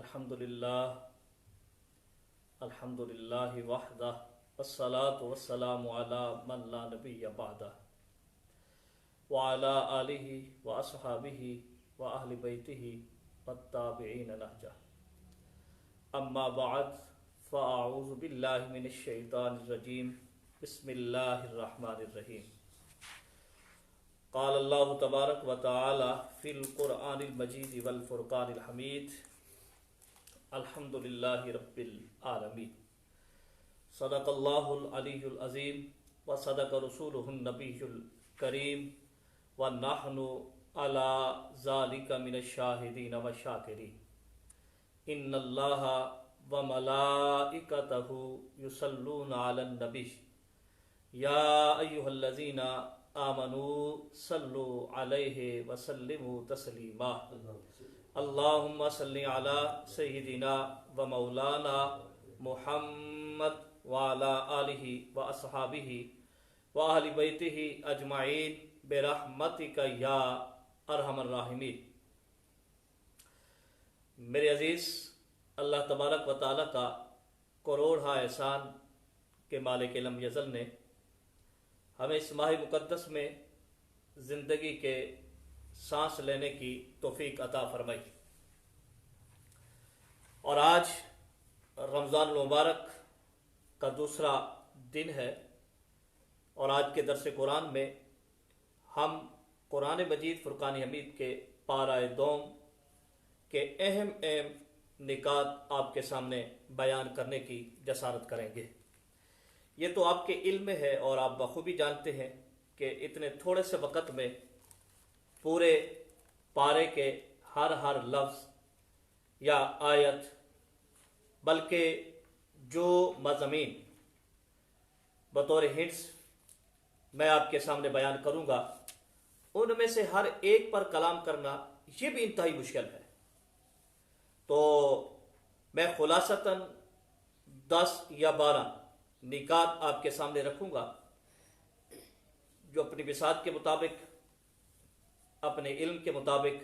الحمدللہ وحدہ والصلاة والسلام علی من لا نبی بعدہ وعلی آلہ واصحابہ واہل بیتہ والتابعین نہجہ اما بعد فاعوذ باللہ من الشیطان الرجیم بسم اللہ الرحمن الرحیم قال اللہ تبارک و تعالی فی القرآن المجید والفرقان الحمید الحمدللہ رب العالمین صدق اللہ العلی العظیم و صدق رسولہ النبی الکریم ونحن علی ذالک من الشاہدین والشاکرین ان اللہ وملائکتہ یصلون علی النبی یا ایہا الذین آمنوا صلوا علیہ وسلموا تسلیما اللہم صلی علی سیدنا و مولانا محمد وعلی آلہ واصحابہ واہل بیتہ اجمعین برحمتک یا ارحم الراحمین۔ میرے عزیز، اللہ تبارک و تعالیٰ کا کروڑہا احسان کہ مالک لم یزل نے ہمیں اس ماہ مقدس میں زندگی کے سانس لینے کی توفیق عطا فرمائی، اور آج رمضان المبارک کا دوسرا دن ہے، اور آج کے درس قرآن میں ہم قرآن مجید فرقان حمید کے پارہ دوم کے اہم نکات آپ کے سامنے بیان کرنے کی جسارت کریں گے۔ یہ تو آپ کے علم میں ہے اور آپ بخوبی جانتے ہیں کہ اتنے تھوڑے سے وقت میں پورے پارے کے ہر لفظ یا آیت، بلکہ جو مضامین بطور ہنٹس میں آپ کے سامنے بیان کروں گا، ان میں سے ہر ایک پر کلام کرنا یہ بھی انتہائی مشکل ہے۔ تو میں خلاصتاً 10 یا 12 نکات آپ کے سامنے رکھوں گا، جو اپنی بساط کے مطابق، اپنے علم کے مطابق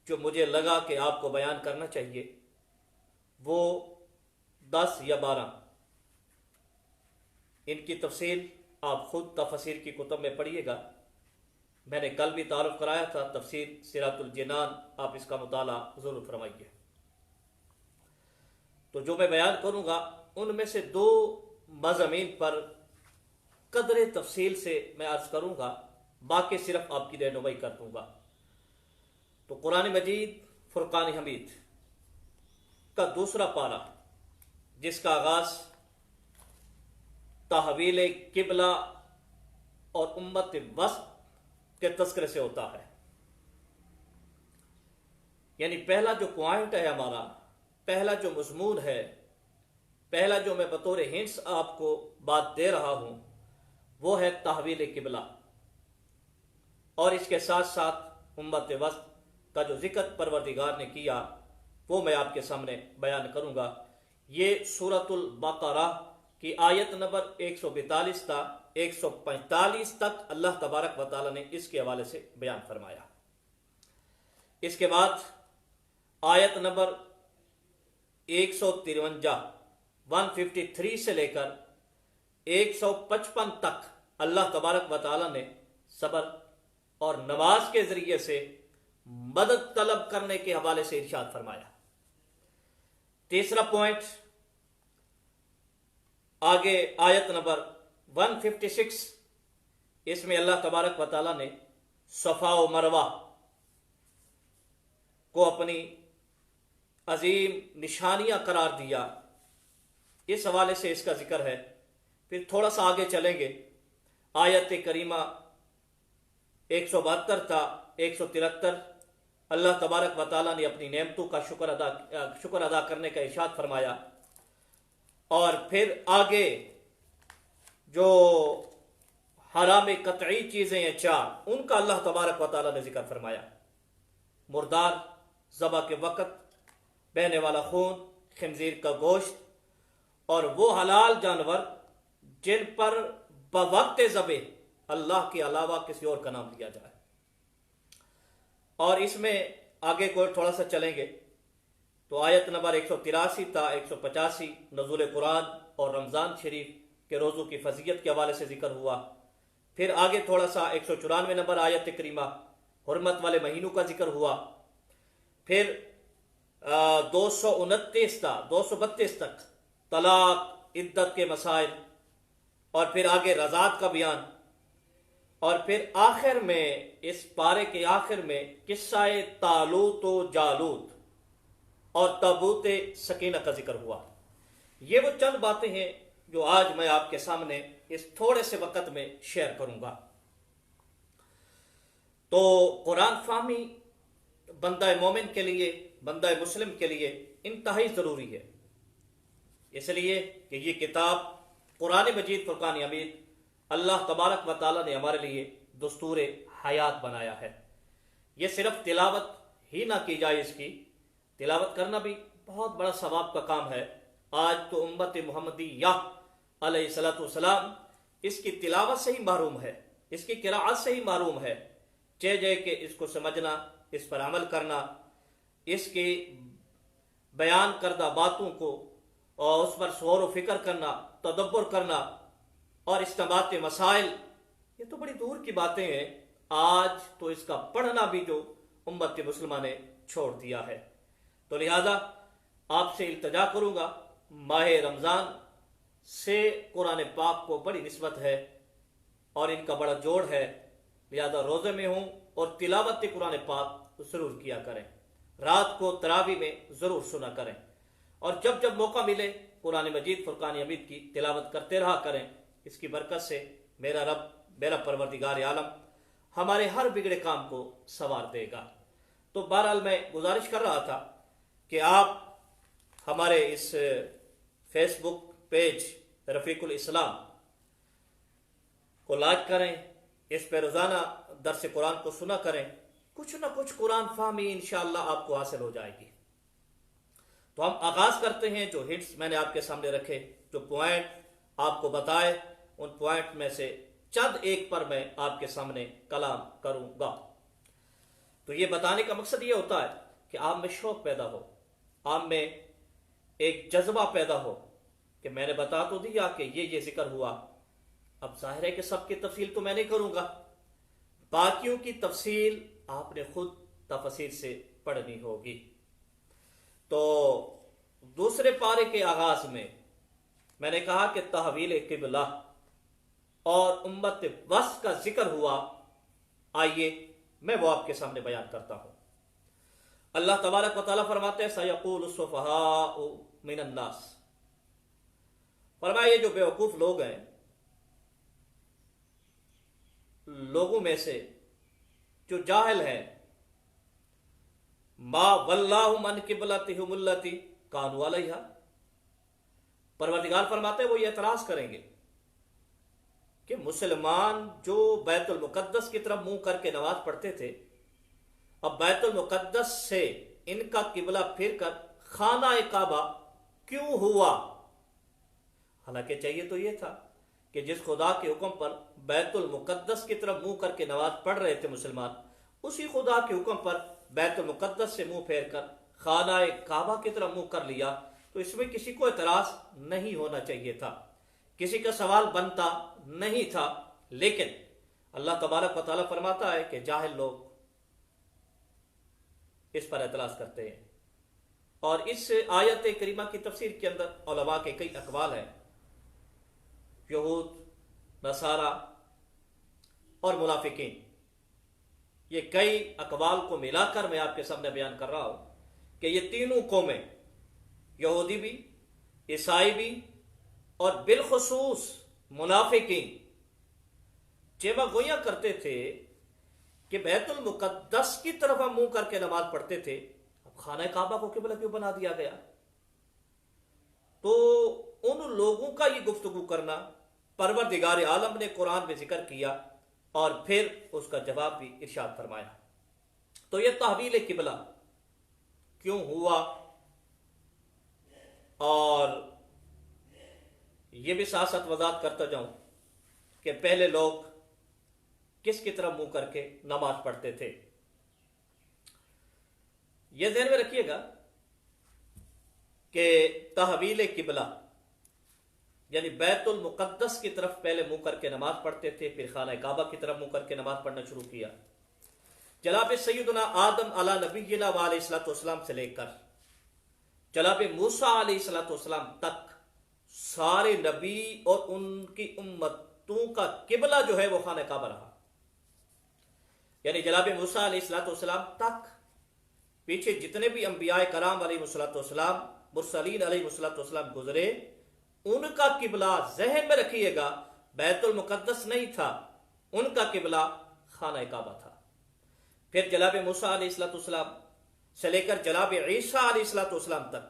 جو مجھے لگا کہ آپ کو بیان کرنا چاہیے، وہ 10 یا 12۔ ان کی تفصیل آپ خود تفسیر کی کتب میں پڑھیے گا۔ میں نے کل بھی تعارف کرایا تھا، تفسیر سیرات الجنان، آپ اس کا مطالعہ ضرور فرمائیے۔ تو جو میں بیان کروں گا ان میں سے 2 مضامین پر قدر تفصیل سے میں عرض کروں گا، باقی صرف آپ کی رہنمائی کر دوں گا۔ تو قرآن مجید فرقان حمید کا دوسرا پارہ، جس کا آغاز تحویل قبلہ اور امت وسط کے تذکرے سے ہوتا ہے، یعنی پہلا جو پوائنٹ ہے ہمارا، پہلا جو مضمون ہے، پہلا جو میں بطور ہنٹس آپ کو بات دے رہا ہوں، وہ ہے تحویل قبلہ، اور اس کے ساتھ ساتھ امت وسط کا جو ذکر پروردگار نے کیا وہ میں آپ کے سامنے بیان کروں گا۔ یہ سورۃ البقرہ کی آیت نمبر 142 تا 145 تک اللہ تبارک و تعالی نے اس کے حوالے سے بیان فرمایا۔ اس کے بعد آیت نمبر 153 سے لے کر 155 تک اللہ تبارک و تعالی نے صبر اور نماز کے ذریعے سے مدد طلب کرنے کے حوالے سے ارشاد فرمایا۔ تیسرا پوائنٹ آگے آیت نمبر 156، اس میں اللہ تبارک و تعالی نے صفا و مروہ کو اپنی عظیم نشانیاں قرار دیا، اس حوالے سے اس کا ذکر ہے۔ پھر تھوڑا سا آگے چلیں گے، آیت کریمہ 172 تا 173، اللہ تبارک و تعالیٰ نے اپنی نعمتوں کا شکر ادا کرنے کا ارشاد فرمایا، اور پھر آگے جو حرام قطعی چیزیں ہیں 4، ان کا اللہ تبارک و تعالیٰ نے ذکر فرمایا، مردار، ذبح کے وقت بہنے والا خون، خنزیر کا گوشت، اور وہ حلال جانور جن پر بوقت ذبح اللہ کے علاوہ کسی اور کا نام لیا جائے۔ اور اس میں آگے کو تھوڑا سا چلیں گے، تو آیت نمبر 183 تا 185 نزول قرآن اور رمضان شریف کے روزوں کی فضیلت کے حوالے سے ذکر ہوا. پھر آگے تھوڑا سا 194 نمبر آیت کریمہ حرمت والے مہینوں کا ذکر ہوا. پھر 229 تا 232 تک طلاق، عدت کے مسائل، اور پھر آگے رضاعت کا بیان، اور پھر آخر میں اس پارے کے آخر میں قصہ طالوت و جالوت اور تابوت سکینہ کا ذکر ہوا. یہ وہ چند باتیں ہیں جو آج میں آپ کے سامنے اس تھوڑے سے وقت میں شیئر کروں گا. تو قرآن فہمی بندہ مومن کے لیے، بندہ مسلم کے لیے انتہائی ضروری ہے، اس لیے کہ یہ کتاب قرآن مجید فرقان حمید اللہ تبارک و تعالیٰ نے ہمارے لیے دستور حیات بنایا ہے. یہ صرف تلاوت ہی نہ کی جائے، اس کی تلاوت کرنا بھی بہت بڑا ثواب کا کام ہے. آج تو امت محمدیہ علیہ الصلوۃ والسلام اس کی تلاوت سے ہی محروم ہے، اس کی قراءت سے ہی محروم ہے. چاہے کہ اس کو سمجھنا، اس پر عمل کرنا، اس کی بیان کردہ باتوں کو اور اس پر غور و فکر کرنا، تدبر کرنا اور استنباط مسائل، یہ تو بڑی دور کی باتیں ہیں. آج تو اس کا پڑھنا بھی جو امت مسلمہ نے چھوڑ دیا ہے. تو لہذا آپ سے التجا کروں گا، ماہ رمضان سے قرآن پاک کو بڑی نسبت ہے اور ان کا بڑا جوڑ ہے. لہذا روزے میں ہوں اور تلاوت قرآن پاک ضرور کیا کریں، رات کو تراویح میں ضرور سنا کریں، اور جب جب موقع ملے قرآن مجید فرقان حمید کی تلاوت کرتے رہا کریں. اس کی برکت سے میرا رب، میرا پروردگار عالم ہمارے ہر بگڑے کام کو سنوار دے گا. تو بہرحال میں گزارش کر رہا تھا کہ آپ ہمارے اس فیس بک پیج رفیق الاسلام کو لائک کریں، اس پہ روزانہ درس قرآن کو سنا کریں. کچھ نہ کچھ قرآن فہمی انشاءاللہ آپ کو حاصل ہو جائے گی. تو ہم آغاز کرتے ہیں. جو ہنٹس میں نے آپ کے سامنے رکھے، جو پوائنٹ آپ کو بتائے، ان پوائنٹ میں سے چند ایک پر میں آپ کے سامنے کلام کروں گا. تو یہ بتانے کا مقصد یہ ہوتا ہے کہ آپ میں شوق پیدا ہو، آپ میں ایک جذبہ پیدا ہو کہ میں نے بتا تو دیا کہ یہ ذکر ہوا. اب ظاہر ہے کہ سب کی تفصیل تو میں نہیں کروں گا، باقیوں کی تفصیل آپ نے خود تفصیل سے پڑھنی ہوگی. تو دوسرے پارے کے آغاز میں نے کہا کہ تحویل قبلہ اور امت وسط کا ذکر ہوا. آئیے میں وہ آپ کے سامنے بیان کرتا ہوں. اللہ تبارک و تعالیٰ فرماتے ہیں سَيَقُولُ السُّفَهَاءُ مِنَ النَّاسِ، فرمایا یہ جو بیوقوف لوگ ہیں، لوگوں میں سے جو جاہل ہیں، ما واللہم عن قبلتہم التی کانوا علیہا، پروردگار فرماتے ہیں وہ یہ اعتراض کریں گے کہ مسلمان جو بیت المقدس کی طرف منہ کر کے نماز پڑھتے تھے، اب بیت المقدس سے ان کا قبلہ پھر کر خانہ کعبہ کیوں ہوا؟ حالانکہ چاہیے تو یہ تھا کہ جس خدا کے حکم پر بیت المقدس کی طرف منہ کر کے نماز پڑھ رہے تھے مسلمان، اسی خدا کے حکم پر بیت المقدس سے منہ پھیر کر خانہ کعبہ کی طرف منہ کر لیا. تو اس میں کسی کو اعتراض نہیں ہونا چاہیے تھا، کسی کا سوال بنتا نہیں تھا. لیکن اللہ تبارک و تعالیٰ فرماتا ہے کہ جاہل لوگ اس پر اعتراض کرتے ہیں. اور اس آیت کریمہ کی تفسیر کے اندر علماء کے کئی اقوال ہیں. یہود، نصارہ اور منافقین، یہ کئی اقوال کو ملا کر میں آپ کے سامنے بیان کر رہا ہوں کہ یہ تینوں قومیں، یہودی بھی، عیسائی بھی اور بالخصوص منافقین، جیما گویاں کرتے تھے کہ بیت المقدس کی طرف ہم منہ کر کے نماز پڑھتے تھے، اب خانہ کعبہ کو قبلہ کیوں بنا دیا گیا؟ تو ان لوگوں کا یہ گفتگو کرنا پروردگار عالم نے قرآن میں ذکر کیا اور پھر اس کا جواب بھی ارشاد فرمایا. تو یہ تحویل قبلہ کیوں ہوا، اور یہ بھی ساتھ ساتھ وضاحت کرتا جاؤں کہ پہلے لوگ کس کی طرف منہ کر کے نماز پڑھتے تھے. یہ ذہن میں رکھیے گا کہ تحویل قبلہ یعنی بیت المقدس کی طرف پہلے منہ کر کے نماز پڑھتے تھے، پھر خانہ کعبہ کی طرف منہ کر کے نماز پڑھنا شروع کیا۔ جناب سیدنا آدم علی نبینا و علیہ الصلوۃ والسلام سے لے کر جناب موسیٰ علیہ الصلوۃ والسلام تک سارے نبی اور ان کی امتوں کا قبلہ جو ہے وہ خانہ کعبہ رہا۔ یعنی جناب موسیٰ علیہ الصلوۃ والسلام تک پیچھے جتنے بھی انبیاء کرام علیہ الصلوۃ والسلام، مرسلین علیہ الصلوۃ والسلام گزرے، ان کا قبلہ ذہن میں رکھیے گا بیت المقدس نہیں تھا، ان کا قبلہ خانہ کعبہ تھا۔ پھر جناب موسیٰ علیہ الصلوۃ والسلام سے لے کر جناب عیسیٰ علیہ الصلوۃ والسلام تک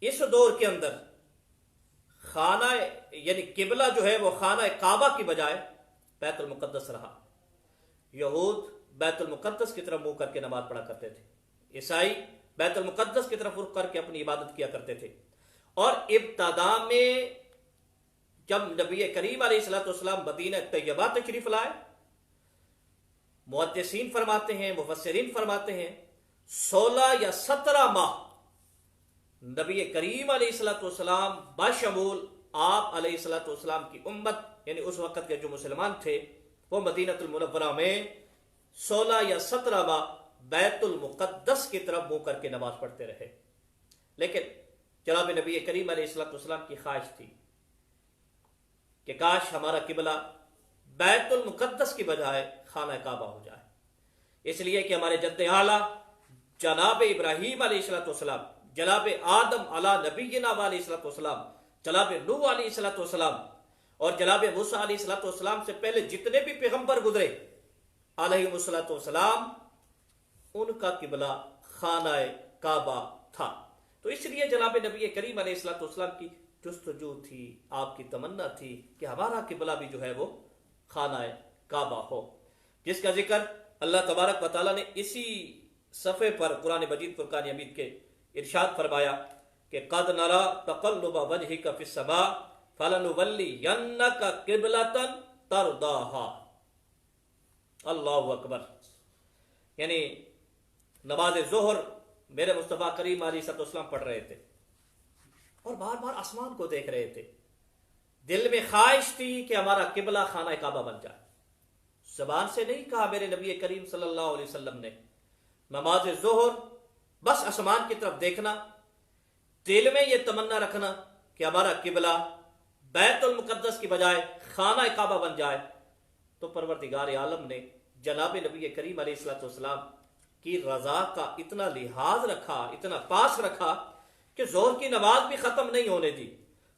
اس دور کے اندر خانہ یعنی قبلہ جو ہے وہ خانہ کعبہ کی بجائے بیت المقدس رہا۔ یہود بیت المقدس کی طرف منہ کر کے نماز پڑھا کرتے تھے، عیسائی بیت المقدس کی طرف رخ کر کے اپنی عبادت کیا کرتے تھے۔ اور ابتدا میں جب نبی کریم علیہ الصلوۃ والسلام مدینہ طیبہ تشریف لائے، محدثین فرماتے ہیں، مفسرین فرماتے ہیں 16 یا 17 ماہ نبی کریم علیہ الصلوۃ والسلام بشمول آپ علیہ الصلوۃ والسلام کی امت یعنی اس وقت کے جو مسلمان تھے وہ مدینہ المنورہ میں 16 یا 17 ماہ بیت المقدس کی طرف منہ کر کے نماز پڑھتے رہے۔ لیکن جناب نبی کریم علیہ الصلوۃ والسلام کی خواہش تھی کہ کاش ہمارا قبلہ بیت المقدس کی بجائے خانہ کعبہ ہو جائے، اس لیے کہ ہمارے جد اعلیٰ جناب ابراہیم علیہ الصلوۃ والسلام، جناب آدم علی نبینا علیہ الصلوۃ والسلام، جناب نوح علیہ الصلوۃ والسلام اور جناب موسیٰ علیہ الصلوۃ والسلام سے پہلے جتنے بھی پیغمبر گزرے علیہ الصلوۃ والسلام، ان کا قبلہ خانہ کعبہ تھا۔ تو اس لیے جناب نبی کریم علیہ الصلوۃ والسلام کی جستجو تھی، آپ کی تمنا تھی کہ ہمارا قبلہ بھی جو ہے وہ خانہ کعبہ ہو، جس کا ذکر اللہ تبارک و تعالیٰ نے اسی صفحے پر قرآن مجید فرقان حمید کے ارشاد فرمایا کہ قد نرى تقلب وجهك في السماء فلنولينك قبلة ترضاها۔ اللہ اکبر۔ یعنی نماز ظہر میرے مصطفیٰ کریم علیہ السلام پڑھ رہے تھے اور بار بار آسمان کو دیکھ رہے تھے، دل میں خواہش تھی کہ ہمارا قبلہ خانہ کعبہ بن جائے۔ زبان سے نہیں کہا میرے نبی کریم صلی اللہ علیہ وسلم نے، نماز ظہر بس آسمان کی طرف دیکھنا، دل میں یہ تمنا رکھنا کہ ہمارا قبلہ بیت المقدس کی بجائے خانہ کعبہ بن جائے، تو پروردگار عالم نے جناب نبی کریم علیہ السلام کی رضا کا اتنا لحاظ رکھا، اتنا پاس رکھا کہ ظہر کی نماز بھی ختم نہیں ہونے دی۔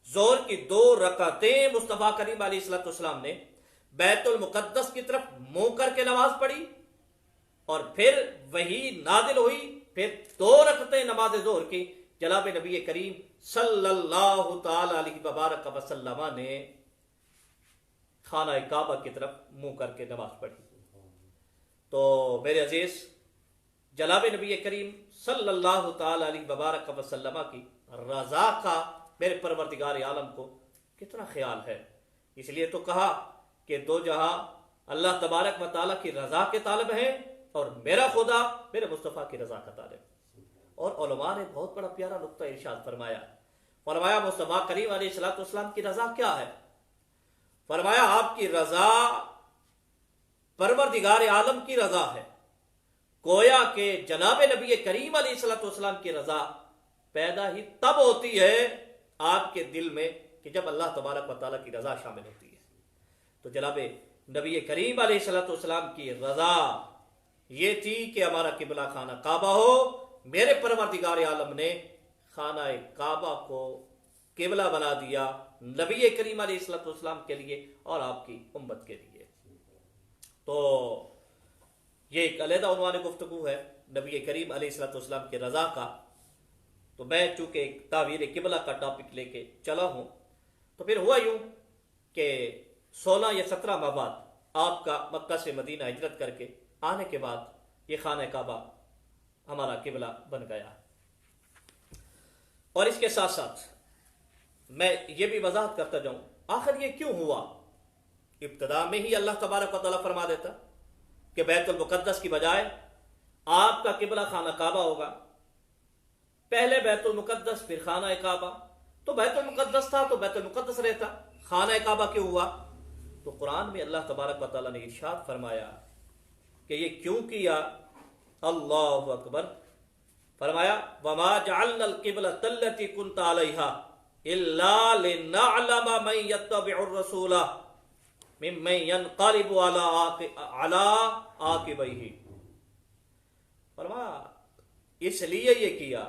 ظہر کی 2 رکعتیں مصطفیٰ کریم علیہ السلام نے بیت المقدس کی طرف منہ کر کے نماز پڑھی، اور پھر وہی نازل ہوئی، پھر 2 رکعتیں نماز ظہر کی جناب نبی کریم صلی اللہ تعالی علیہ وبارک وسلم نے خانہ کعبہ کی طرف منہ کر کے نماز پڑھی۔ تو میرے عزیز، جناب نبی کریم صلی اللہ تعالی علیہ وبارک وسلم کی رضا کا میرے پروردگار عالم کو کتنا خیال ہے۔ اس لیے تو کہا کہ 2 جہاں اللہ تبارک و تعالیٰ کی رضا کے طالب ہیں، اور میرا خدا میرے مصطفیٰ کی رضا کا طالب۔ اور علماء نے بہت بڑا پیارا نقطہ ارشاد فرمایا، فرمایا مصطفیٰ کریم علیہ السلام کی رضا کیا ہے؟ فرمایا آپ کی رضا پروردگار عالم کی رضا ہے۔ گویا کہ جناب نبی کریم علیہ السلام کی رضا پیدا ہی تب ہوتی ہے آپ کے دل میں کہ جب اللہ تبارک و تعالیٰ کی رضا شامل ہوتی ہے۔ تو جناب نبی کریم علیہ السلام کی رضا یہ تھی کہ ہمارا قبلہ خانہ کعبہ ہو۔ میرے پروردگار عالم نے خانہ کعبہ کو قبلہ بنا دیا نبی کریم علیہ السلام کے لیے اور آپ کی امت کے لیے۔ تو یہ ایک علیحدہ عنوان گفتگو ہے نبی کریم علیہ السلام کی رضا کا۔ تو میں چونکہ ایک تعبیر قبلہ کا ٹاپک لے کے چلا ہوں، تو پھر ہوا یوں کہ 16 یا 17 ماہ بعد آپ کا مکہ سے مدینہ ہجرت کر کے آنے کے بعد یہ خانہ کعبہ ہمارا قبلہ بن گیا۔ اور اس کے ساتھ ساتھ میں یہ بھی وضاحت کرتا جاؤں، آخر یہ کیوں ہوا؟ ابتدا میں ہی اللہ تبارک و تعالیٰ فرما دیتا کہ بیت المقدس کی بجائے آپ کا قبلہ خانہ کعبہ ہوگا، پہلے بیت المقدس پھر خانہ کعبہ، تو بیت المقدس تھا تو بیت المقدس رہتا، خانہ کعبہ کیوں ہوا؟ تو قرآن میں اللہ تبارک و تعالیٰ نے ارشاد فرمایا کہ یہ کیوں کیا؟ اللہ اکبر، فرمایا وما جعلنا القبلۃ التي كنت عليها الا لنعلم من يتبع الرسول ممن ينقلب على عاقبيه، فرمایا اس لیے یہ کیا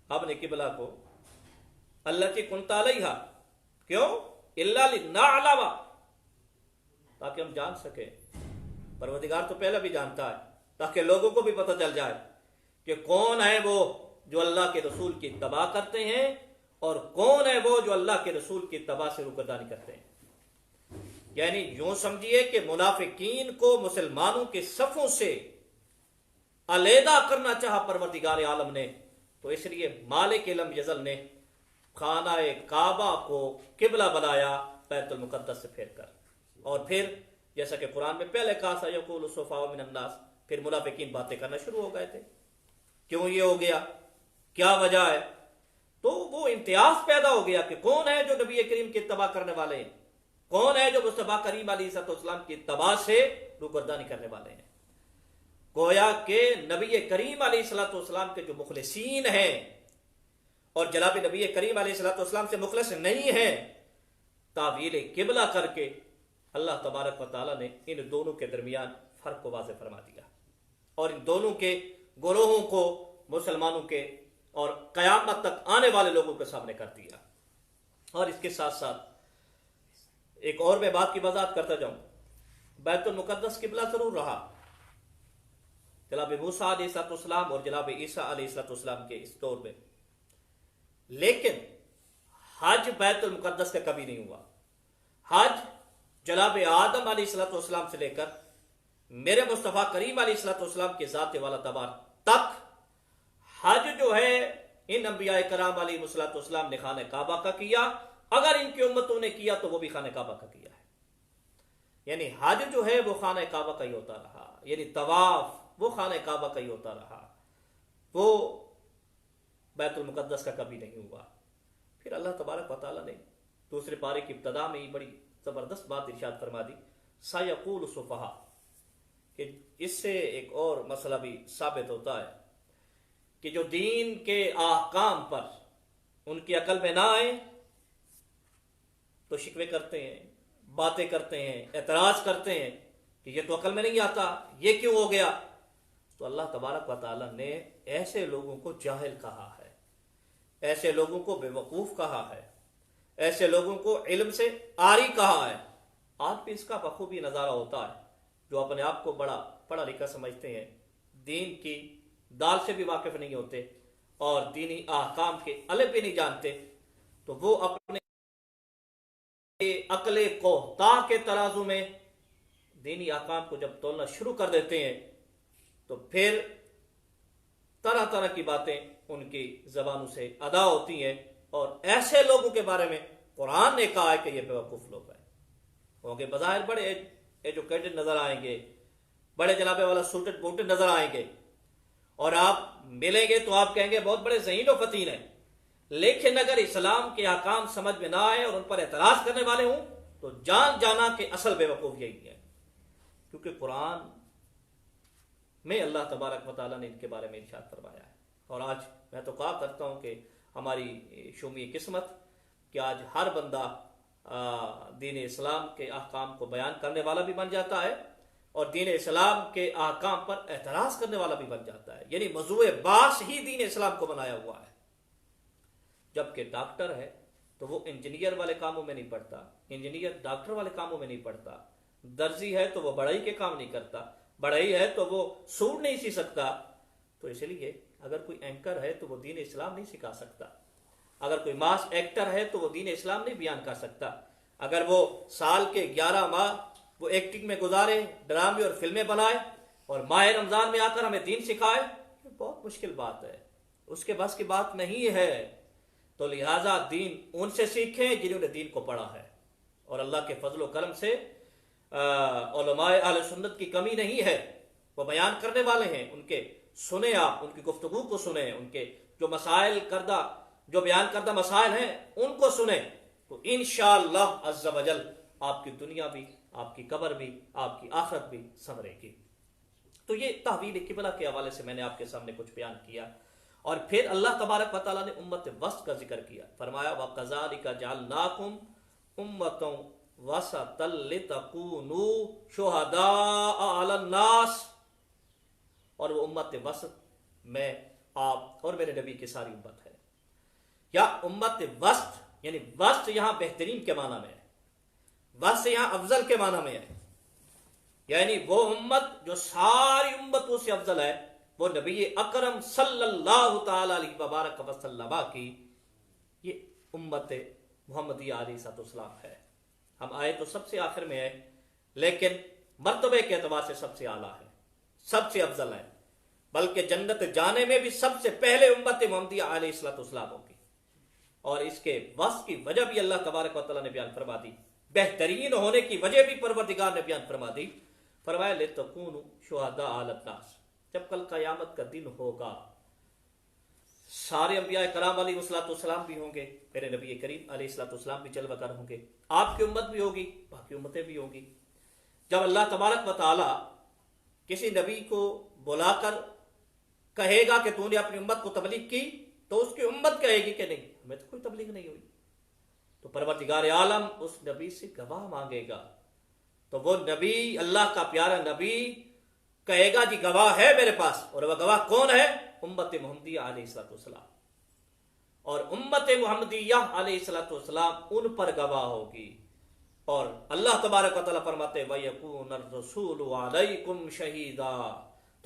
آپ نے قبلہ کو التي كنت عليها، کیوں؟ الا لنعلم، تاکہ ہم جان سکیں، پروردگار تو پہلے بھی جانتا ہے، تاکہ لوگوں کو بھی پتہ چل جائے کہ کون ہے وہ جو اللہ کے رسول کی اتباع کرتے ہیں اور کون ہے وہ جو اللہ کے رسول کی اتباع سے روگردانی کرتے ہیں۔ یعنی یوں سمجھیے کہ منافقین کو مسلمانوں کے صفوں سے علیحدہ کرنا چاہا پروردگار عالم نے، تو اس لیے مالک لم یزل نے خانہ کعبہ کو قبلہ بنایا بیت المقدس سے پھیر کر، اور پھر جیسا کہ قرآن میں پہلے کہا تھا یقول السفہاء من الناس، پھر منافقین باتیں کرنا شروع ہو گئے تھے، کیوں یہ ہو گیا، کیا وجہ ہے؟ تو وہ امتیاز پیدا ہو گیا کہ کون ہے جو نبی کریم کی اتباع کرنے والے ہیں، کون ہے جو مصطفیٰ کریم علیہ السلام کی اتباع سے روگردانی کرنے والے ہیں۔ گویا کہ نبی کریم علیہ السلام کے جو مخلصین ہیں اور جناب نبی کریم علیہ السلام سے مخلص نہیں ہیں، تعویل قبلہ کر کے اللہ تبارک و تعالیٰ نے ان دونوں کے درمیان فرق کو واضح فرما دیا اور ان دونوں کے گروہوں کو مسلمانوں کے اور قیامت تک آنے والے لوگوں کے سامنے کر دیا۔ اور اس کے ساتھ ساتھ ایک اور میں بات کی وضاحت کرتا جاؤں، بیت المقدس قبلہ ضرور رہا جناب موسیٰ علیہ السلام اور جناب عیسیٰ علیہ السلام کے اس دور میں، لیکن حج بیت المقدس کا کبھی نہیں ہوا۔ حج جناب آدم علیہ السلام سے لے کر میرے مصطفیٰ کریم علیہ السلام کے ذات والا تبار تک حج جو ہے ان انبیاء کرام علیہ السلام نے خانہ کعبہ کا کیا، اگر ان کی امتوں نے کیا تو وہ بھی خانہ کعبہ کا کیا ہے۔ یعنی حج جو ہے وہ خانہ کعبہ کا ہی ہوتا رہا، یعنی طواف وہ خانہ کعبہ کا ہی ہوتا رہا، وہ بیت المقدس کا کبھی نہیں ہوا۔ پھر اللہ تبارک و تعالیٰ نے دوسرے پارے کی ابتدا میں ہی بڑی زبردست بات ارشاد فرما دی، سَيَقُولُ السُّفَہَاءُ، کہ اس سے ایک اور مسئلہ بھی ثابت ہوتا ہے کہ جو دین کے احکام پر ان کی عقل میں نہ آئے تو شکوے کرتے ہیں، باتیں کرتے ہیں، اعتراض کرتے ہیں کہ یہ تو عقل میں نہیں آتا، یہ کیوں ہو گیا؟ تو اللہ تبارک و تعالیٰ نے ایسے لوگوں کو جاہل کہا ہے، ایسے لوگوں کو بے وقوف کہا ہے، ایسے لوگوں کو علم سے عاری کہا ہے۔ آج بھی اس کا بخوبی نظارہ ہوتا ہے، جو اپنے آپ کو بڑا پڑھا لکھا سمجھتے ہیں، دین کی دال سے بھی واقف نہیں ہوتے اور دینی احکام کے الف بھی نہیں جانتے، تو وہ اپنے عقل کوہتا کے ترازو میں دینی احکام کو جب تولنا شروع کر دیتے ہیں تو پھر طرح طرح کی باتیں ان کی زبانوں سے ادا ہوتی ہیں، اور ایسے لوگوں کے بارے میں قرآن نے کہا ہے کہ یہ بیوقوف لوگ ہیں، ہوں گے بظاہر بڑے ایجوکیٹڈ نظر آئیں گے، بڑے جنابے والا سوٹڈ بوٹڈ نظر آئیں گے، اور آپ ملیں گے تو آپ کہیں گے بہت بڑے ذہین و فتین ہیں، لیکن اگر اسلام کے احکام سمجھ میں نہ آئے اور ان پر اعتراض کرنے والے ہوں تو جان جانا کہ اصل بے وقوف یہی ہے، کیونکہ قرآن میں اللہ تبارک و تعالیٰ نے ان کے بارے میں ارشاد فرمایا ہے۔ اور آج میں تو کہا کرتا ہوں کہ ہماری شومی قسمت کہ آج ہر بندہ دین اسلام کے احکام کو بیان کرنے والا بھی بن جاتا ہے اور دین اسلام کے احکام پر اعتراض کرنے والا بھی بن جاتا ہے، یعنی موضوع باس ہی دین اسلام کو بنایا ہوا ہے۔ جبکہ ڈاکٹر ہے تو وہ انجینئر والے کاموں میں نہیں پڑتا، انجینئر ڈاکٹر والے کاموں میں نہیں پڑتا، درزی ہے تو وہ بڑھائی کے کام نہیں کرتا، بڑھائی ہے تو وہ سوٹ نہیں سی سکتا۔ تو اس لیے اگر کوئی اینکر ہے تو وہ دین اسلام نہیں سکھا سکتا، اگر کوئی ماس ایکٹر ہے تو وہ دین اسلام نہیں بیان کر سکتا، اگر وہ سال کے 11 ماہ وہ ایکٹنگ میں گزارے، ڈرامے اور فلمیں بنائے اور ماہ رمضان میں آ کر ہمیں دین سکھائے، یہ بہت مشکل بات ہے، اس کے بس کی بات نہیں ہے۔ تو لہٰذا دین ان سے سیکھیں جنہوں نے دین کو پڑھا ہے، اور اللہ کے فضل و کرم سے علماء اہل سنت کی کمی نہیں ہے، وہ بیان کرنے والے ہیں، ان کے سنیں، آپ ان کی گفتگو کو سنیں، ان کے جو بیان کردہ مسائل ہیں ان کو سنیں تو انشاءاللہ عز و جل آپ کی دنیا بھی، آپ کی قبر بھی، آپ کی آخرت بھی سنورے گی۔ تو یہ تحویل قبلہ کے حوالے سے میں نے آپ کے سامنے کچھ بیان کیا، اور پھر اللہ تبارک و تعالیٰ نے امت وسط کا ذکر کیا، فرمایا وَقَذَلِكَ جَعَلْنَاكُمْ أُمَّةً وَسَطًا لِتَكُونُوا شُهَدَاءَ عَلَى النَّاسِ، اور وہ امت وسط میں آپ اور میرے نبی کی ساری امت ہے، یا امت وسط یعنی وسط یہاں بہترین کے معنی میں ہے، وسط یہاں افضل کے معنی میں ہے، یعنی وہ امت جو ساری امتوں سے افضل ہے، وہ نبی اکرم صلی اللہ تعالی علیہ وبارک وسلم کی یہ امت محمدیہ علیہ السلام ہے۔ ہم آئے تو سب سے آخر میں ہے، لیکن مرتبے کے اعتبار سے سب سے اعلیٰ ہے، سب سے افضل ہے، بلکہ جنت جانے میں بھی سب سے پہلے امت محمدیہ علیہ السلام ہوگی۔ اور اس کے وصف کی وجہ بھی اللہ تبارک و تعالیٰ نے بیان فرما دی، بہترین ہونے کی وجہ بھی پروردگار نے بیان فرما دی، فرمایا لِتَكُونُوا شُهَدَاءَ عَلَى النَّاسِ، جب کل قیامت کا دن ہوگا سارے انبیاء کرام علیہ السلام بھی ہوں گے، میرے نبی کریم علیہ السلام بھی جلوہ گر ہوں گے، آپ کی امت بھی ہوگی، باقی امتیں بھی ہوں گی۔ جب اللہ تبارک و تعالیٰ کسی نبی کو بلا کر کہے گا کہ تو نے اپنی امت کو تبلیغ کی، تو اس کی امت کہے گی کہ نہیں، ہمیں تو کوئی تبلیغ نہیں ہوئی، تو پروردگار عالم اس نبی سے گواہ مانگے گا، تو وہ نبی، اللہ کا پیارا نبی کہے گا جی گواہ ہے میرے پاس، اور وہ گواہ کون ہے؟ امت محمدیہ علیہ السلام، اور امت محمدیہ علیہ السلام ان پر گواہ ہوگی، اور اللہ تبارک و تعالیٰ فرماتے وَيَكُونَ الرَّسُولُ عَلَيْكُمْ شَهِيدًا،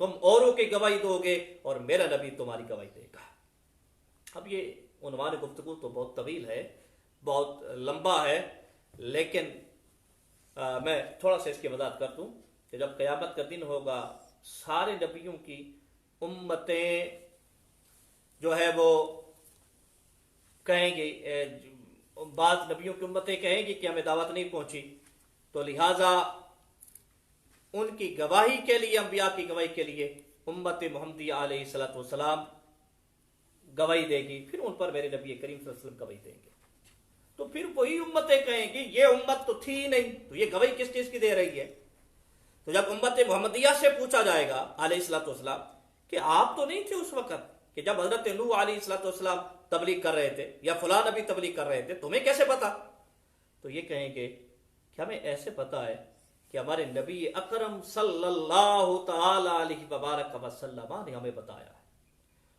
تم اوروں کی گواہی دو گے اور میرا نبی تمہاری گواہی دے گا۔ اب یہ عنوان گفتگو تو بہت طویل ہے، بہت لمبا ہے، لیکن میں تھوڑا سا اس کی وضاحت کر دوں کہ جب قیامت کا دن ہوگا سارے نبیوں کی امتیں جو ہے وہ کہیں گی، بعض نبیوں کی امتیں کہیں گی کہ ہمیں دعوت نہیں پہنچی، تو لہٰذا ان کی گواہی کے لیے، انبیاء کی گواہی کے لیے امت محمدیہ علیہ السلام گواہی دے گی، پھر ان پر میرے نبی کریم صلی اللہ علیہ وسلم گواہی دیں گے، تو پھر وہی امتیں کہیں گی یہ امت تو تھی ہی نہیں، تو یہ گواہی کس چیز کی دے رہی ہے؟ تو جب امت محمدیہ سے پوچھا جائے گا علیہ السلام کہ آپ تو نہیں تھے اس وقت کہ جب حضرت نوح علیہ السلام تبلیغ کر رہے تھے یا فلاں نبی تبلیغ کر رہے تھے، تمہیں کیسے پتا؟ تو یہ کہیں گے کہ ہمیں ایسے پتا ہے کہ ہمارے نبی اکرم صلی اللہ تعالی علیہ وبارک وسلم نے ہمیں بتایا ہے،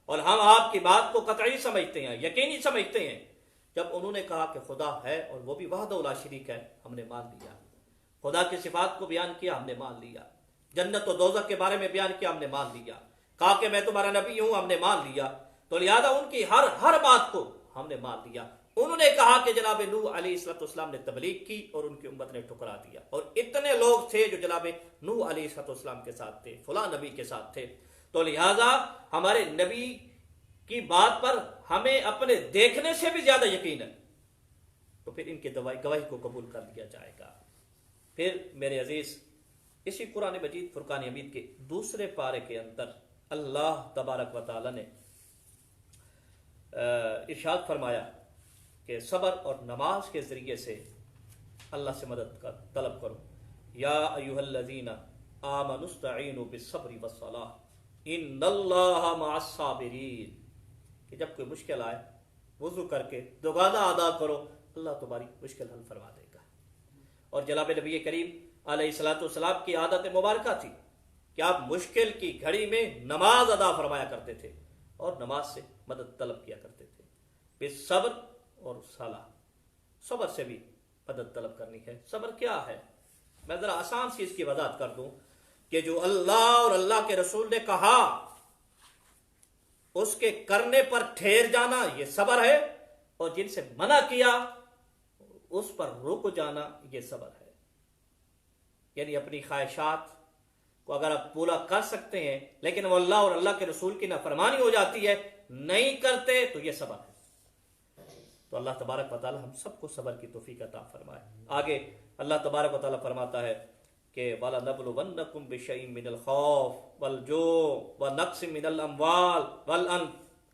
اور ہم آپ کی بات کو قطعی سمجھتے ہیں، یقینی سمجھتے ہیں۔ جب انہوں نے کہا کہ خدا ہے اور وہ بھی وحدہ لا شریک ہے، ہم نے مان لیا، خدا کی صفات کو بیان کیا، ہم نے مان لیا، جنت و دوزخ کے بارے میں بیان کیا، ہم نے مان لیا، کہا کہ میں تمہارا نبی ہوں، ہم نے مان لیا، تو لہذا ان کی ہر بات کو ہم نے مان لیا۔ انہوں نے کہا کہ جناب نوح علیہ السلام نے تبلیغ کی اور ان کی امت نے ٹھکرا دیا، اور اتنے لوگ تھے جو جناب نوح علیہ السلام کے ساتھ تھے، فلاں نبی کے ساتھ تھے، تو لہذا ہمارے نبی کی بات پر ہمیں اپنے دیکھنے سے بھی زیادہ یقین ہے، تو پھر ان کی گواہی کو قبول کر لیا جائے گا۔ پھر میرے عزیز، اسی قرآن مجید فرقان حمید کے دوسرے پارے کے اندر اللہ تبارک و تعالی نے ارشاد فرمایا کہ صبر اور نماز کے ذریعے سے اللہ سے مدد طلب کرو، یا ایھا الذین آمنوا استعینوا بالصبر والصلاۃ ان اللہ مع الصابرین، کہ جب کوئی مشکل آئے وضو کر کے دوگانا ادا کرو، اللہ تمہاری مشکل حل فرما دے گا۔ اور جناب نبی کریم علیہ السلام کی عادت مبارکہ تھی کہ آپ مشکل کی گھڑی میں نماز ادا فرمایا کرتے تھے اور نماز سے مدد طلب کیا کرتے تھے، بالصبر اور صلاح، صبر سے بھی مدد طلب کرنی ہے۔ صبر کیا ہے؟ میں ذرا آسان سی اس کی وضاحت کر دوں کہ جو اللہ اور اللہ کے رسول نے کہا اس کے کرنے پر ٹھہر جانا یہ صبر ہے، اور جن سے منع کیا اس پر رک جانا یہ صبر ہے۔ یعنی اپنی خواہشات کو اگر آپ پورا کر سکتے ہیں لیکن وہ اللہ اور اللہ کے رسول کی نافرمانی ہو جاتی ہے، نہیں کرتے، تو یہ صبر ہے۔ تو اللہ تبارک و تعالی ہم سب کو صبر کی توفیق عطا فرمائے۔ آگے اللہ تبارک و تعالی فرماتا ہے کہ وَلَنَبْلُوَنَّكُمْ بِشَيْءٍ مِّنَ الْخَوْفِ وَالْجُوعِ وَنَقْصٍ مِّنَ الْأَمْوَالِ وَالْأَنفُسِ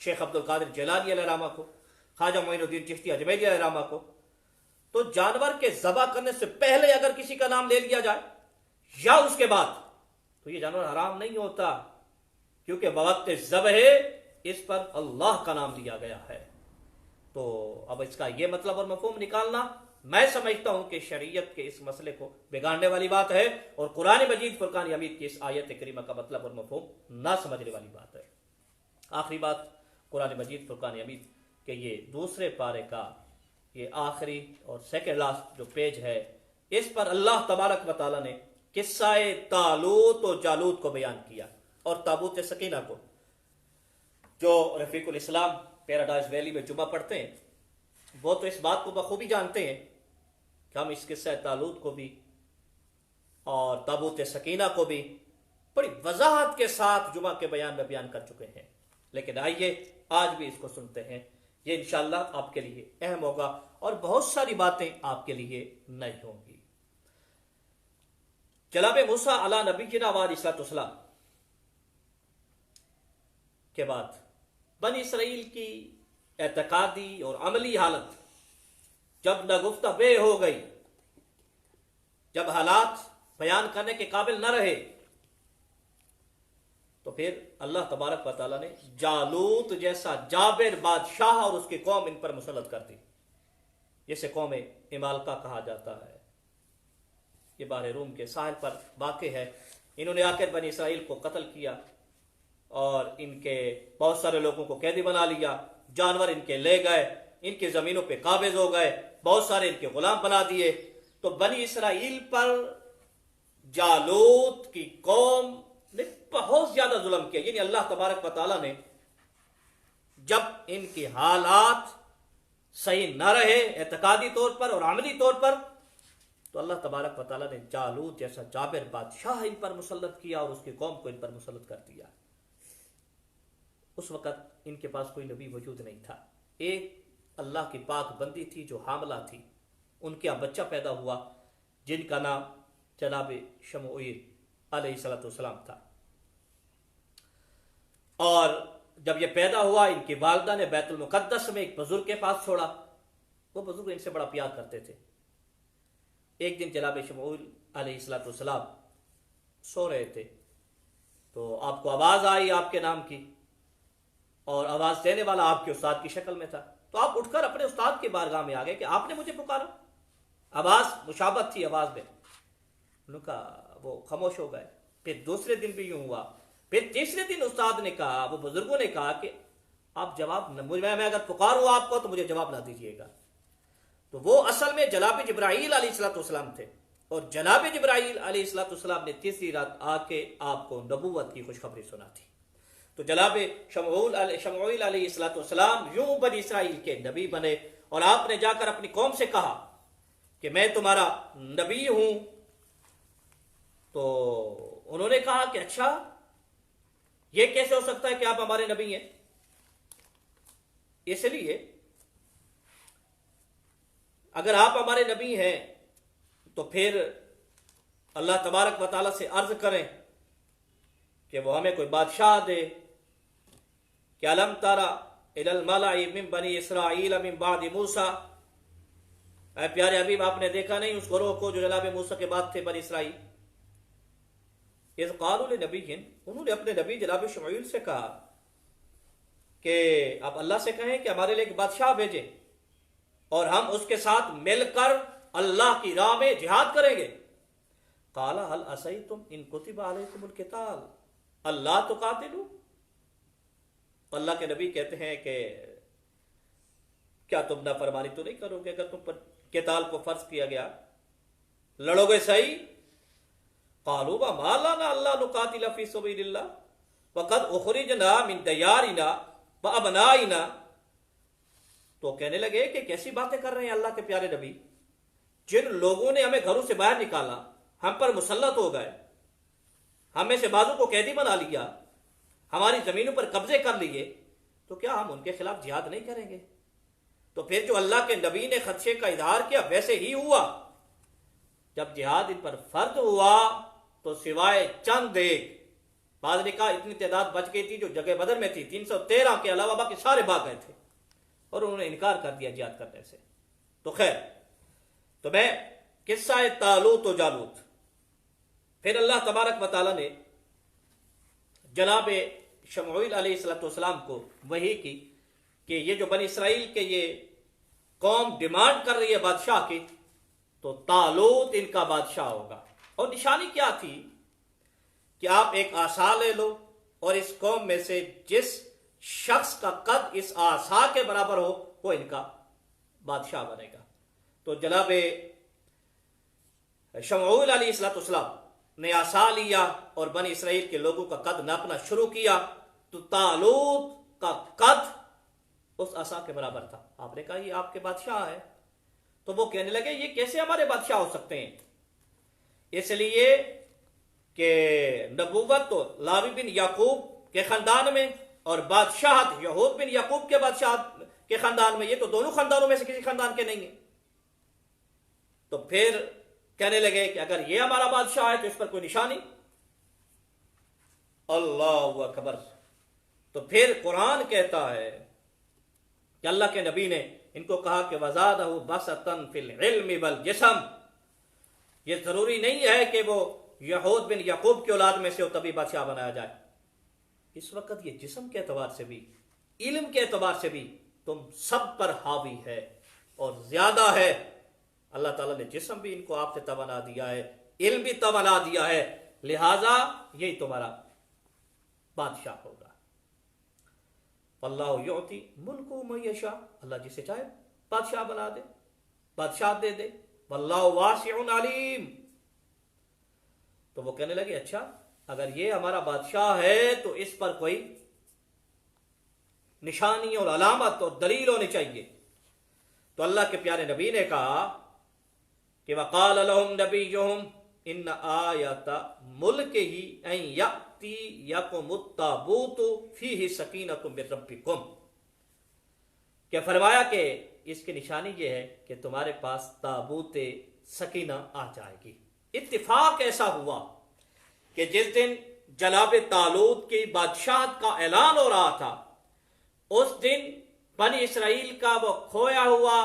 شیخ عبد القادر جیلانی علیہ الرحمہ کو، خواجہ معین الدین چشتی اجمیری علیہ الرحمہ کو، تو جانور کے ذبح کرنے سے پہلے اگر کسی کا نام لے لیا جائے یا اس کے بعد، تو یہ جانور حرام نہیں ہوتا، کیونکہ بوقت ذبح اس پر اللہ کا نام لیا گیا ہے۔ تو اب اس کا یہ مطلب اور مفہوم نکالنا میں سمجھتا ہوں کہ شریعت کے اس مسئلے کو بگاڑنے والی بات ہے، اور قرآن مجید فرقان حمید کی اس آیت کریمہ کا مطلب اور مفہوم نہ سمجھنے والی بات ہے۔ آخری بات قرآن مجید فرقان حمید کہ یہ دوسرے پارے کا یہ آخری اور سیکنڈ لاسٹ جو پیج ہے، اس پر اللہ تبارک و تعالیٰ نے قصہ طالوت و جالوت کو بیان کیا، اور تابوت سکینہ کو۔ جو رفیق الاسلام پیراڈائز ویلی میں جمعہ پڑھتے ہیں وہ تو اس بات کو بخوبی جانتے ہیں کہ ہم اس قصہ طالوت کو بھی اور تابوت سکینہ کو بھی بڑی وضاحت کے ساتھ جمعہ کے بیان میں بیان کر چکے ہیں، لیکن آئیے آج بھی اس کو سنتے ہیں۔ یہ انشاءاللہ آپ کے لیے اہم ہوگا اور بہت ساری باتیں آپ کے لیے نئی ہوں گی۔ جناب موسیٰ علی نبینا علیہ السلام کے بعد بنی اسرائیل کی اعتقادی اور عملی حالت جب نگفتہ بے ہو گئی، جب حالات بیان کرنے کے قابل نہ رہے، تو پھر اللہ تبارک و تعالیٰ نے جالوت جیسا جابر بادشاہ اور اس کی قوم ان پر مسلط کر دی، جسے قوم عمالقہ کہا جاتا ہے۔ یہ بحر روم کے ساحل پر واقع ہے۔ انہوں نے آ کر بنی اسرائیل کو قتل کیا اور ان کے بہت سارے لوگوں کو قیدی بنا لیا، جانور ان کے لے گئے، ان کی زمینوں پہ قابض ہو گئے، بہت سارے ان کے غلام بنا دیے۔ تو بنی اسرائیل پر جالوت کی قوم نے بہت زیادہ ظلم کیا، یعنی اللہ تبارک و تعالیٰ نے جب ان کی حالات صحیح نہ رہے اعتقادی طور پر اور عملی طور پر، تو اللہ تبارک و تعالیٰ نے جالوت جیسا جابر بادشاہ ان پر مسلط کیا اور اس کی قوم کو ان پر مسلط کر دیا۔ اس وقت ان کے پاس کوئی نبی وجود نہیں تھا، ایک اللہ کی پاک بندی تھی جو حاملہ تھی، ان کے بچہ پیدا ہوا جن کا نام جناب شموئیل علیہ السلام تھا۔ اور جب یہ پیدا ہوا ان کی والدہ نے بیت المقدس میں ایک بزرگ کے پاس چھوڑا، وہ بزرگ ان سے بڑا پیار کرتے تھے۔ ایک دن جناب شموئیل علیہ السلام سو رہے تھے تو آپ کو آواز آئی آپ کے نام کی، اور آواز دینے والا آپ کے استاد کی شکل میں تھا، تو آپ اٹھ کر اپنے استاد کی بارگاہ میں آ گئے کہ آپ نے مجھے پکارا، آواز مشابہت تھی آواز میں۔ انہوں نے کہا، وہ خاموش ہو گئے۔ پھر دوسرے دن بھی یوں ہوا، پھر تیسرے دن استاد نے کہا، وہ بزرگوں نے کہا کہ آپ جواب میں اگر پکاروں آپ کو تو مجھے جواب نہ دیجیے گا۔ تو وہ اصل میں جناب جبرائیل علیہ السلام تھے، اور جناب جبرائیل علیہ السلام نے تیسری رات آ کے آپ کو نبوت کی خوشخبری سنا تھی۔ تو جناب شموئیل علیہ السلام یوں بنی اسرائیل کے نبی بنے، اور آپ نے جا کر اپنی قوم سے کہا کہ میں تمہارا نبی ہوں۔ تو انہوں نے کہا کہ اچھا، یہ کیسے ہو سکتا ہے کہ آپ ہمارے نبی ہیں؟ اس لیے اگر آپ ہمارے نبی ہیں تو پھر اللہ تبارک و تعالیٰ سے عرض کریں کہ وہ ہمیں کوئی بادشاہ دے کہ الم ترى الى الملأ من بنی اسرائیل من بعد موسیٰ، اے پیارے حبیب آپ نے دیکھا نہیں اس گروہ کو جو جناب موسیٰ کے بعد تھے بنی اسرائیل؟ اذ قالوا لنبی، انہوں نے اپنے نبی جناب شموئیل سے کہا کہ آپ اللہ سے کہیں کہ ہمارے لیے ایک بادشاہ بھیجیں اور ہم اس کے ساتھ مل کر اللہ کی راہ میں جہاد کریں گے۔ قال هل عصیتم ان کتب علیکم القتال الا تقاتلوا، اللہ کے نبی کہتے ہیں کہ کیا تم نافرمانی تو نہیں کرو گے اگر تم پر قتال کو فرض کیا گیا، لڑو گے صحیح؟ قالوا وما لنا الا نقاتل فی سبیل اللہ وقد اخرجنا من دیارنا وابنائنا، تو کہنے لگے کہ کیسی باتیں کر رہے ہیں اللہ کے پیارے نبی، جن لوگوں نے ہمیں گھروں سے باہر نکالا، ہم پر مسلط ہو گئے، ہمیں سے بعضوں کو قیدی بنا لیا، ہماری زمینوں پر قبضے کر لیے، تو کیا ہم ان کے خلاف جہاد نہیں کریں گے؟ تو پھر جو اللہ کے نبی نے خدشے کا اظہار کیا ویسے ہی ہوا۔ جب جہاد ان پر فرض ہوا تو سوائے چند ایک بعض نے کہا اتنی تعداد بچ گئی تھی جو جگہ بدر میں تھی، 313 کے علاوہ باقی سارے بھاگ گئے تھے اور انہوں نے انکار کر دیا جہاد کرنے سے۔ تو خیر، تو میں قصہ طالوت و جالوت، پھر اللہ تبارک و تعالیٰ نے جناب شمعیل علیہ السلام کو وحی کی کہ یہ جو بنی اسرائیل کے یہ قوم ڈیمانڈ کر رہی ہے بادشاہ کی، تو طالوت ان کا بادشاہ ہوگا۔ اور نشانی کیا تھی کہ آپ ایک عصا لے لو اور اس قوم میں سے جس شخص کا قد اس عصا کے برابر ہو وہ ان کا بادشاہ بنے گا۔ تو جناب شمعیل علیہ السلام نے عصا لیا اور بنی اسرائیل کے لوگوں کا قد ناپنا شروع کیا، تو طالوت کا قد اس عصا کے برابر تھا۔ آپ نے کہا یہ آپ کے بادشاہ ہے، تو وہ کہنے لگے یہ کیسے ہمارے بادشاہ ہو سکتے ہیں؟ اس لیے کہ نبوت تو لاوی بن یعقوب کے خاندان میں اور بادشاہت یہود بن یعقوب کے بادشاہت کے خاندان میں، یہ تو دونوں خاندانوں میں سے کسی خاندان کے نہیں ہیں۔ تو پھر کہنے لگے کہ اگر یہ ہمارا بادشاہ ہے تو اس پر کوئی نشانی۔ اللہ اکبر۔ تو پھر قرآن کہتا ہے کہ اللہ کے نبی نے ان کو کہا کہ وَزَادَهُ بَسَطًا فِي الْعِلْمِ وَالْجِسْمِ، یہ ضروری نہیں ہے کہ وہ یہود بن یعقوب کی اولاد میں سے ہو تبھی بادشاہ بنایا جائے۔ اس وقت یہ جسم کے اعتبار سے بھی، علم کے اعتبار سے بھی تم سب پر حاوی ہے اور زیادہ ہے۔ اللہ تعالیٰ نے جسم بھی ان کو آپ سے توانا دیا ہے، علم بھی توانا دیا ہے، لہذا یہی تمہارا بادشاہ ہوگا۔ اللہ یعطی ملک من یشاء، اللہ جسے چاہے بادشاہ بنا دے، بادشاہ دے دے۔ واللہ واسع علیم۔ تو وہ کہنے لگے اچھا اگر یہ ہمارا بادشاہ ہے تو اس پر کوئی نشانی اور علامت اور دلیل ہونی چاہیے۔ تو اللہ کے پیارے نبی نے کہا کہ وقال لهم نبیہم ان آیت ملکہ ان یأتیکم التابوت فیہ سکینۃ من ربکم، کہ فرمایا کہ اس کی نشانی یہ ہے کہ تمہارے پاس تابوت سکینہ آ جائے گی۔ اتفاق ایسا ہوا کہ جس دن جناب طالوت کی بادشاہت کا اعلان ہو رہا تھا، اس دن بنی اسرائیل کا وہ کھویا ہوا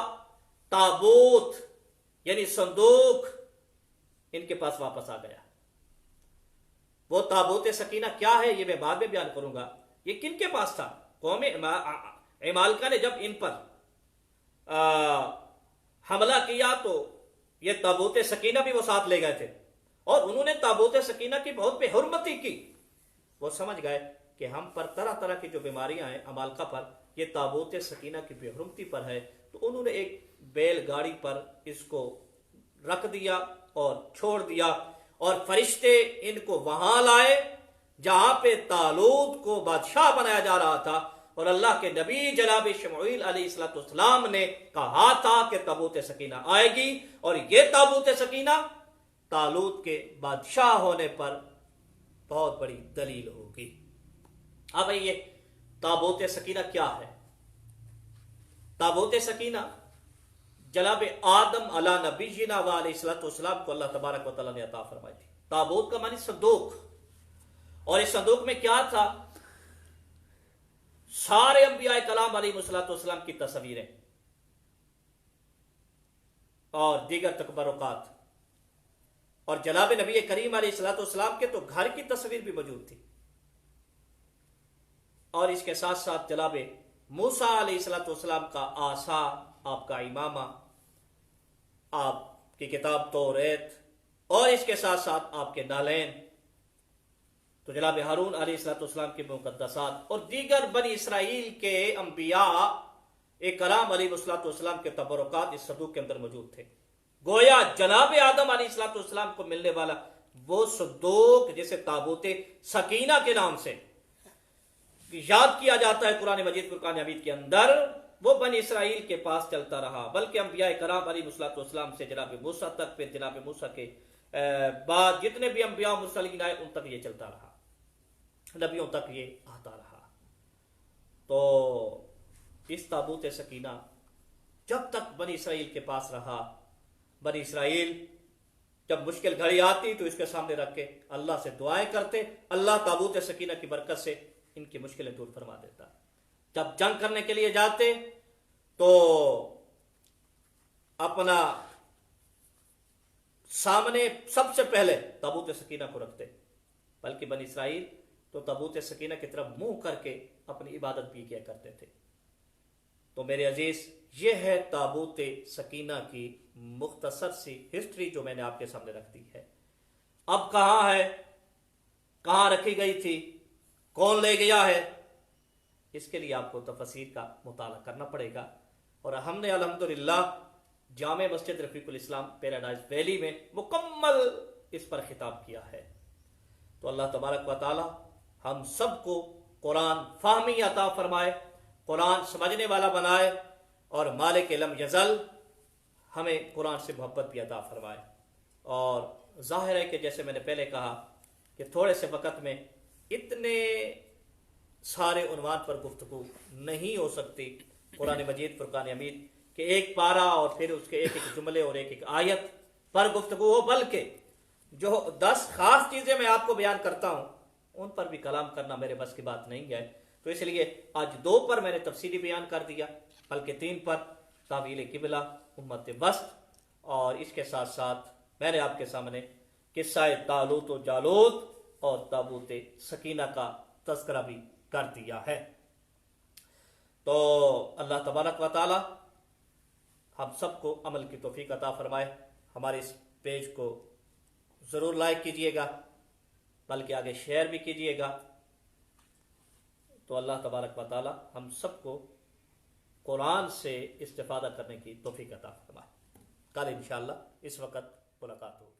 تابوت یعنی صندوق ان کے پاس واپس آ گیا۔ وہ تابوت سکینہ کیا ہے یہ میں بعد میں بیان کروں گا۔ یہ کن کے پاس تھا؟ قوم عمالقہ نے جب ان پر حملہ کیا تو یہ تابوت سکینہ بھی وہ ساتھ لے گئے تھے، اور انہوں نے تابوت سکینہ کی بہت بے حرمتی کی۔ وہ سمجھ گئے کہ ہم پر طرح طرح کی جو بیماریاں ہیں عمالقہ پر، یہ تابوت سکینہ کی بے حرمتی پر ہے، تو انہوں نے ایک بیل گاڑی پر اس کو رکھ دیا اور چھوڑ دیا، اور فرشتے ان کو وہاں لائے جہاں پہ طالوت کو بادشاہ بنایا جا رہا تھا، اور اللہ کے نبی جناب شمعیل علیہ السلام نے کہا تھا کہ تابوت سکینہ آئے گی، اور یہ تابوت سکینہ طالوت کے بادشاہ ہونے پر بہت بڑی دلیل ہوگی۔ اب یہ تابوت سکینہ کیا ہے؟ تابوت سکینہ جناب آدم علی نبینا و علیہ السلام کو اللہ تبارک و تعالیٰ نے عطا فرمائی تھی۔ تابوت کا معنی صندوق، اور اس صندوق میں کیا تھا؟ سارے انبیاء کلام علیہ السلام کی تصویریں اور دیگر تبرکات، اور جناب نبی کریم علیہ السلام کے تو گھر کی تصویر بھی موجود تھی، اور اس کے ساتھ ساتھ جناب موسیٰ علیہ السلام کا عصا، آپ کا امامہ، آپ کی کتاب توریت، اور اس کے ساتھ ساتھ آپ کے نالین، تو جناب ہارون علیہ السلام کے مقدسات، اور دیگر بنی اسرائیل کے انبیاء کرام علیہ السلام کے تبرکات اس صندوق کے اندر موجود تھے۔ گویا جناب آدم علیہ السلام کو ملنے والا وہ صندوق جسے تابوت سکینہ کے نام سے یاد کیا جاتا ہے قرآن مجید فرقان حمید کے اندر، وہ بنی اسرائیل کے پاس چلتا رہا، بلکہ انبیاء کرام علیہ السلام سے جناب موسیٰ تک، پھر جناب موسیٰ کے بعد جتنے بھی انبیاء مرسلین آئے ان تک یہ چلتا رہا، نبیوں تک یہ آتا رہا۔ تو اس تابوت سکینہ جب تک بنی اسرائیل کے پاس رہا، بنی اسرائیل جب مشکل گھڑی آتی تو اس کے سامنے رکھ کے اللہ سے دعائیں کرتے، اللہ تابوت سکینہ کی برکت سے ان کی مشکلیں دور فرما دیتا۔ جب جنگ کرنے کے لیے جاتے تو اپنا سامنے سب سے پہلے تابوت سکینہ کو رکھتے، بلکہ بنی اسرائیل تو تابوت سکینہ کی طرف منہ کر کے اپنی عبادت بھی کیا کرتے تھے۔ تو میرے عزیز، یہ ہے تابوت سکینہ کی مختصر سی ہسٹری جو میں نے آپ کے سامنے رکھ دی ہے۔ اب کہاں ہے، کہاں رکھی گئی تھی، کون لے گیا ہے، اس کے لیے آپ کو تفسیر کا مطالعہ کرنا پڑے گا، اور ہم نے الحمدللہ جامع مسجد رفیق الاسلام پیراڈائز ویلی میں مکمل اس پر خطاب کیا ہے۔ تو اللہ تبارک و تعالی ہم سب کو قرآن فہمی عطا فرمائے، قرآن سمجھنے والا بنائے، اور مالک لم یزل ہمیں قرآن سے محبت بھی عطا فرمائے۔ اور ظاہر ہے کہ جیسے میں نے پہلے کہا کہ تھوڑے سے وقت میں اتنے سارے عنوان پر گفتگو نہیں ہو سکتی قرآن مجید فرقان حمید کہ ایک پارہ اور پھر اس کے ایک ایک جملے اور ایک ایک آیت پر گفتگو ہو، بلکہ جو 10 خاص چیزیں میں آپ کو بیان کرتا ہوں ان پر بھی کلام کرنا میرے بس کی بات نہیں ہے۔ تو اس لیے آج 2 پر میں نے تفصیلی بیان کر دیا، بلکہ 3 پر تعویل قبلہ، امت وسط، اور اس کے ساتھ ساتھ میں نے آپ کے سامنے قصہ طالوت و جالوت اور تابوت سکینہ کا تذکرہ بھی کر دیا ہے۔ تو اللہ تبارک و تعالی ہم سب کو عمل کی توفیق عطا فرمائے۔ ہمارے اس پیج کو ضرور لائک کیجئے گا، بلکہ آگے شیئر بھی کیجئے گا۔ تو اللہ تبارک و تعالی ہم سب کو قرآن سے استفادہ کرنے کی توفیق عطا فرمائے۔ کل انشاءاللہ اس وقت ملاقات ہوگی۔